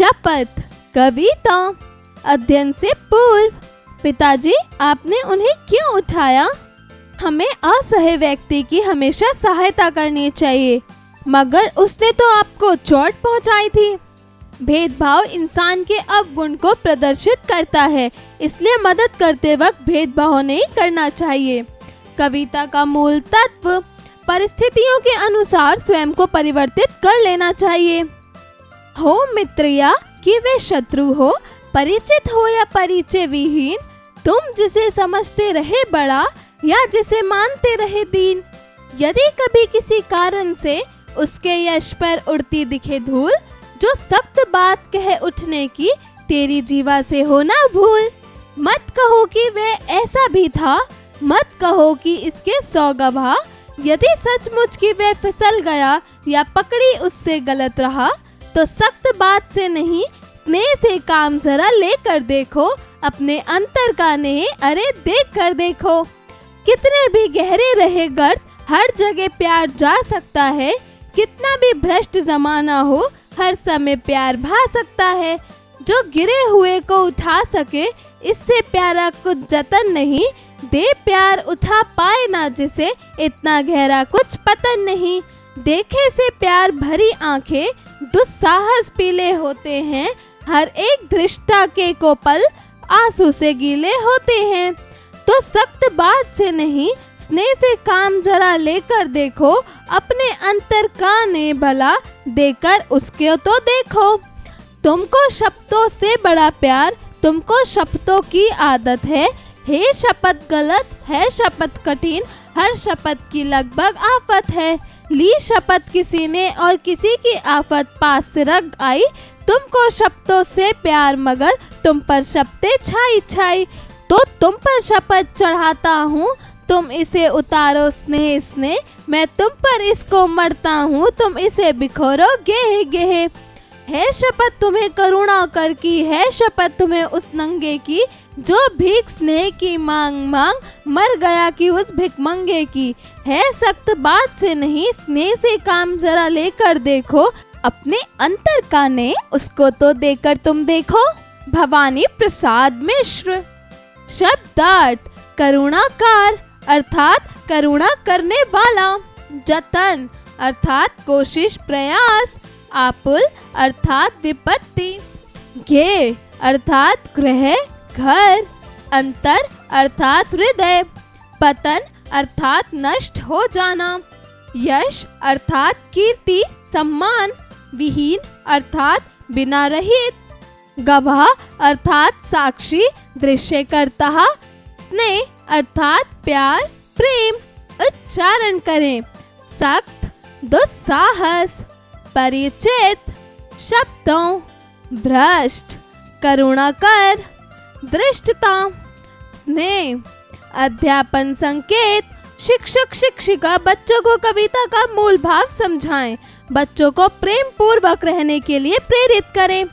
शपथ। कविता। अध्ययन से पूर्व। पिताजी, आपने उन्हें क्यों उठाया? हमें असहाय व्यक्ति की हमेशा सहायता करनी चाहिए, मगर उसने तो आपको चोट पहुंचाई थी। भेदभाव इंसान के अवगुण को प्रदर्शित करता है, इसलिए मदद करते वक्त भेदभाव नहीं करना चाहिए। कविता का मूल तत्व परिस्थितियों के अनुसार स्वयं को परिवर्तित कर लेना चाहिए। हो मित्र या कि वे शत्रु हो, परिचित हो या परिचय विहीन, तुम जिसे समझते रहे बड़ा या जिसे मानते रहे दीन। यदि कभी किसी कारण से उसके यश पर उड़ती दिखे धूल, जो सख्त बात कहे उठने की, तेरी जीवा से हो ना भूल। मत कहो कि वह ऐसा भी था, मत कहो कि इसके 100 गवाह। यदि सचमुच की वह फिसल गया या पकड़ी उससे गलत रहा, तो सख्त बात से नहीं, स्नेह से काम जरा लेकर देखो। अपने अंतर का नेह अरे देख कर देखो। कितने भी गहरे रहे गर्त, हर जगह प्यार जा सकता है। कितना भी भ्रष्ट जमाना हो, हर समय प्यार भा सकता है। जो गिरे हुए को उठा सके, इससे प्यारा कुछ जतन नहीं। दे प्यार उठा पाए ना जिसे, इतना गहरा कुछ पतन नहीं। देखे से प्यार भरी आंखें, दुस्साहस पीले होते हैं। हर एक दृष्टा के को पल आंसू से गीले होते हैं। तो सख्त बात से नहीं, स्नेह से काम जरा लेकर देखो। अपने अंतर का ने भला देकर उसके तो देखो। तुमको शब्दों से बड़ा प्यार, तुमको शब्दों की आदत है। हे शपथ गलत है, शपथ कठिन, हर शपथ की लगभग आफत है। ली शपथ किसी ने और किसी की आफत पास से रग आई। तुमको शब्दों से प्यार, मगर तुम पर शब्दें छाई छाई। तो तुम पर शपथ चढ़ाता हूँ, तुम इसे उतारो स्नेह स्नेह। मैं तुम पर इसको मरता हूँ, तुम इसे बिखोरो गेहे गेहे। है शपथ तुम्हें करुणा कर की, है शपथ तुम्हें उस नंगे की, जो भीख स्नेह की मांग मांग मर गया कि उस भिखमंगे की। है सख्त बात से नहीं, स्नेह से काम जरा लेकर देखो। अपने अंतर का ने उसको तो देकर तुम देखो। भवानी प्रसाद मिश्र। शब्दार्थ करुणाकार अर्थात करुणा करने वाला। जतन अर्थात कोशिश प्रयास। आपुल अर्थात विपत्ति। गे अर्थात गृह घर। अंतर अर्थात हृदय। पतन अर्थात नष्ट हो जाना। यश अर्थात कीर्ति सम्मान। विहीन अर्थात बिना रहित। गवाह अर्थात साक्षी दृश्य करता। स्नेह अर्थात प्यार प्रेम। उच्चारण करें। सख्त दुस्साहस। परिचित शब्दों। भ्रष्ट करुणाकर दृष्टता। स्नेह अध्यापन संकेत। शिक्षक शिक्षिका बच्चों को कविता का मूल भाव समझाएं। बच्चों को प्रेम पूर्वक रहने के लिए प्रेरित करें।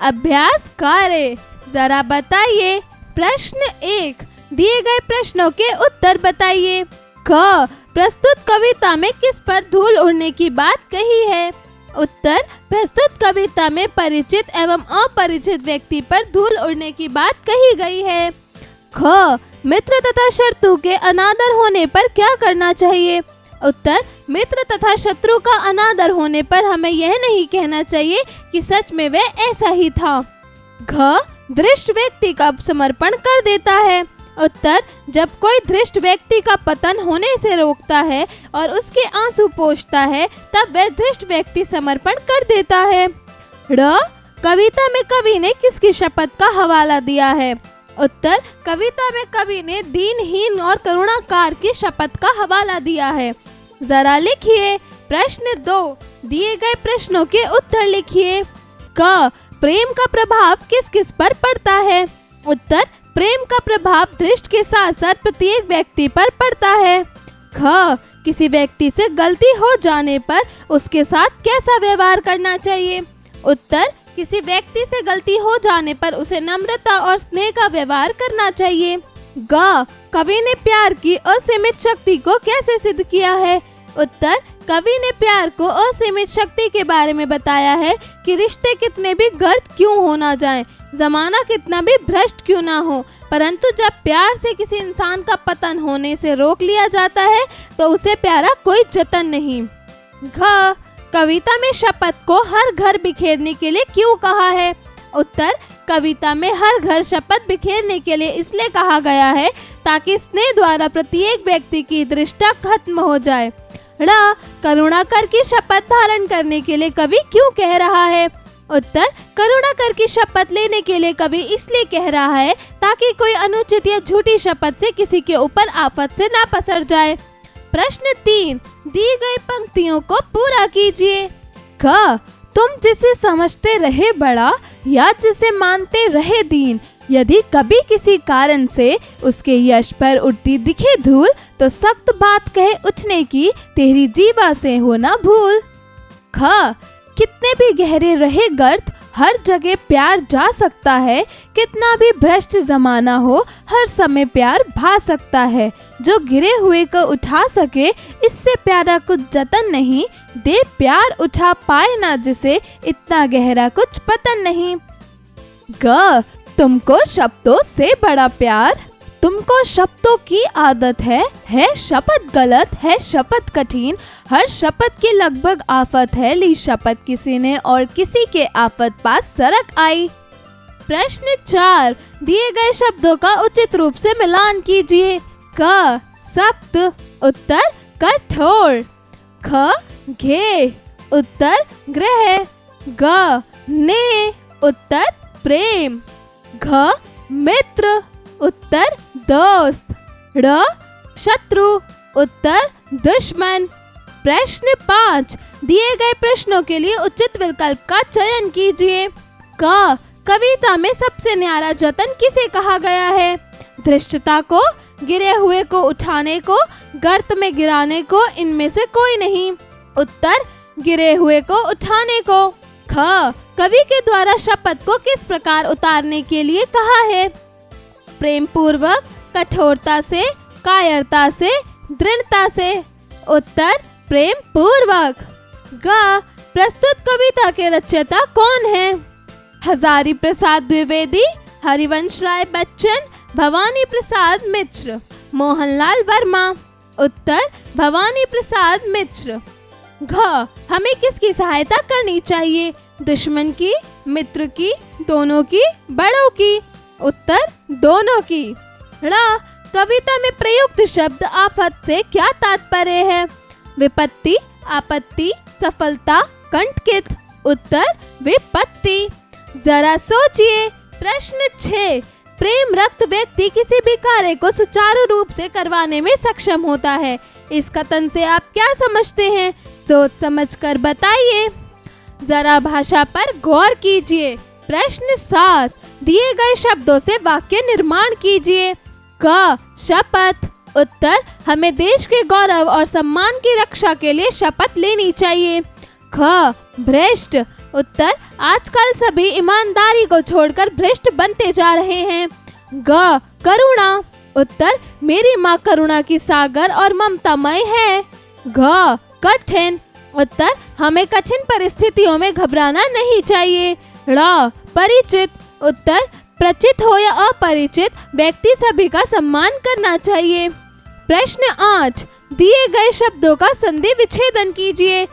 अभ्यास कार्य। जरा बताइए। प्रश्न 1, दिए गए प्रश्नों के उत्तर बताइए। क, प्रस्तुत कविता में किस पर धूल उड़ने की बात कही है? उत्तर, प्रस्तुत कविता में परिचित एवं अपरिचित व्यक्ति पर धूल उड़ने की बात कही गई है। ख, मित्र तथा शत्रु के अनादर होने पर क्या करना चाहिए? उत्तर, मित्र तथा शत्रु का अनादर होने पर हमें यह नहीं कहना चाहिए कि सच में वह ऐसा ही था। घ, दृष्ट व्यक्ति का समर्पण कर देता है। उत्तर, जब कोई दृष्ट व्यक्ति का पतन होने से रोकता है और उसके आंसू पोंछता है, तब वह दृष्ट व्यक्ति समर्पण कर देता है। ड़, कविता में कवि ने किसकी शपथ का हवाला दिया है? उत्तर, कविता में कवि ने दीनहीन और करुणाकार की शपथ का हवाला दिया है। जरा लिखिए। प्रश्न 2, दिए गए प्रश्नों के उत्तर लिखिए। क, प्रेम का प्रभाव किस किस पर पड़ता है? उत्तर, प्रेम का प्रभाव दृष्ट के साथ साथ प्रत्येक व्यक्ति पर पड़ता है। ख, किसी व्यक्ति से गलती हो जाने पर उसके साथ कैसा व्यवहार करना चाहिए? उत्तर, किसी व्यक्ति से गलती हो जाने पर उसे नम्रता और स्नेह का व्यवहार करना चाहिए। ग, कवि ने प्यार की असीमित शक्ति को कैसे सिद्ध किया है? उत्तर, कवि ने प्यार को असीमित शक्ति के बारे में बताया है कि रिश्ते कितने भी गर्त क्यों हो ना जाएं, जमाना कितना भी भ्रष्ट क्यों ना हो, परंतु जब प्यार से किसी इंसान का पतन होने से रोक लिया जाता है तो उसे प्यारा कोई जतन नहीं। घ कविता में शपथ को हर घर बिखेरने के लिए क्यों कहा है? उत्तर, कविता में हर घर शपथ बिखेरने के लिए इसलिए कहा गया है ताकि स्नेह द्वारा प्रत्येक व्यक्ति की दृष्टा खत्म हो जाए। ड़ करुणाकर की शपथ धारण करने के लिए कवि क्यों कह रहा है? उत्तर, करुणाकर की शपथ लेने के लिए कवि इसलिए कह रहा है ताकि कोई अनुचित या झूठी शपथ से किसी के ऊपर आफत से ना पसर जाए। प्रश्न 3, दी गई पंक्तियों को पूरा कीजिए। क तुम जिसे समझते रहे बड़ा या जिसे मानते रहे दीन, यदि कभी किसी कारण से उसके यश पर उड़ती दिखे धूल, तो सख्त बात कहे उठने की तेरी जीवा से हो ना भूल। ख कितने भी गहरे रहे गर्त, हर जगह प्यार जा सकता है, कितना भी भ्रष्ट जमाना हो, हर समय प्यार भा सकता है। जो गिरे हुए को उठा सके, इससे प्यारा कुछ जतन नहीं, दे प्यार उठा पाए ना जिसे, इतना गहरा कुछ पतन नहीं। ग तुमको शब्दों से बड़ा प्यार, तुमको शब्दों की आदत है शपथ गलत, है शपथ कठिन, हर शपथ की लगभग आफत है, ली शपथ किसी ने और किसी के आफत पास सरक आई। प्रश्न 4, दिए गए शब्दों का उचित रूप से मिलान कीजिए। क सख्त, उत्तर कठोर। ख घे, उत्तर ग्रह। ग ने, उत्तर प्रेम। घ मित्र, उत्तर दोस्त। ड़ शत्रु, उत्तर दुश्मन। प्रश्न 5, दिए गए प्रश्नों के लिए उचित विकल्प का चयन कीजिए। क कविता में सबसे न्यारा जतन किसे कहा गया है? धृष्टता को, गिरे हुए को उठाने को, गर्त में गिराने को, इनमें से कोई नहीं। उत्तर, गिरे हुए को उठाने को। ख कवि के द्वारा शपथ को किस प्रकार उतारने के लिए कहा है? प्रेम पूर्वक, कठोरता से, कायरता से, दृढ़ता से। उत्तर, प्रेम पूर्वक। ग प्रस्तुत कविता के रचयिता कौन है? हजारी प्रसाद द्विवेदी, हरिवंश राय बच्चन, भवानी प्रसाद मिश्र, मोहनलाल वर्मा। उत्तर, भवानी प्रसाद मिश्र। घ हमें किसकी सहायता करनी चाहिए? दुश्मन की, मित्र की, दोनों की, बड़ों की। उत्तर, दोनों की। ड़ कविता में प्रयुक्त शब्द आफत से क्या तात्पर्य है? विपत्ति, आपत्ति, सफलता, कंटकित। उत्तर, विपत्ति। जरा सोचिए। प्रश्न 6, प्रेम रक्त व्यक्ति किसी भी कार्य को सुचारू रूप से करवाने में सक्षम होता है। इस कथन से आप क्या समझते हैं? सोच समझकर बताइए। जरा भाषा पर गौर कीजिए। प्रश्न 7, दिए गए शब्दों से वाक्य निर्माण कीजिए। क शपथ, उत्तर, हमें देश के गौरव और सम्मान की रक्षा के लिए शपथ लेनी चाहिए। ख भ्रष्ट, उत्तर, आजकल सभी ईमानदारी को छोड़कर भ्रष्ट बनते जा रहे हैं। ग करुणा, उत्तर, मेरी माँ करुणा की सागर और ममतामय है। घ कठिन, उत्तर, हमें कठिन परिस्थितियों में घबराना नहीं चाहिए। ड़ परिचित, उत्तर, परिचित हो या अपरिचित व्यक्ति सभी का सम्मान करना चाहिए। प्रश्न 8, दिए गए शब्दों का संधि विच्छेदन कीजिए।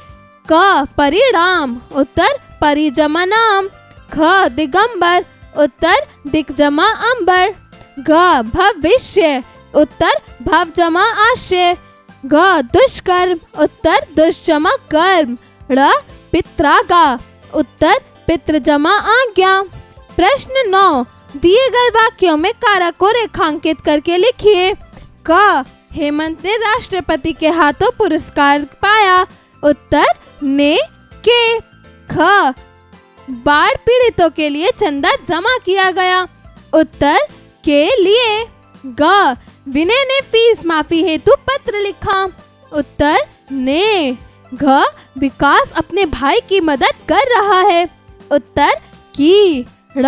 क परिणाम, उत्तर, परिजमा नाम। ख दिगंबर, उत्तर, दिक जमा अंबर। घ भविष्य, उत्तर, भव जमा आश्रय। घ दुष्कर्म, उत्तर, दुष्जमा कर्म। ड़ पित्रागा, उत्तर, पितृ जमा आज्ञा। प्रश्न 9, दिए गए वाक्यों में कारक को रेखांकित करके लिखिए। क हेमंत ने राष्ट्रपति के हाथों पुरस्कार पाया। उत्तर, ने के। ख बाढ़ पीड़ितों के लिए चंदा जमा किया गया। उत्तर, के लिए। ग विनय ने फीस माफी हेतु पत्र लिखा। उत्तर, ने। घ विकास अपने भाई की मदद कर रहा है। उत्तर, की। ड़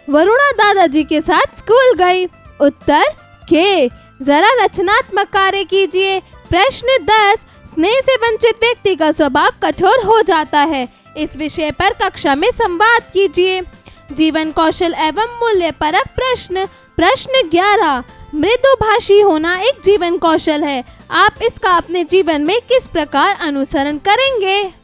वरुणा दादाजी के साथ स्कूल गई। उत्तर, के। जरा रचनात्मक कार्य कीजिए। प्रश्न 10, स्नेह से वंचित व्यक्ति का स्वभाव कठोर हो जाता है। इस विषय पर कक्षा में संवाद कीजिए। जीवन कौशल एवं मूल्य परक प्रश्न। प्रश्न 11, मृदुभाषी होना एक जीवन कौशल है। आप इसका अपने जीवन में किस प्रकार अनुसरण करेंगे?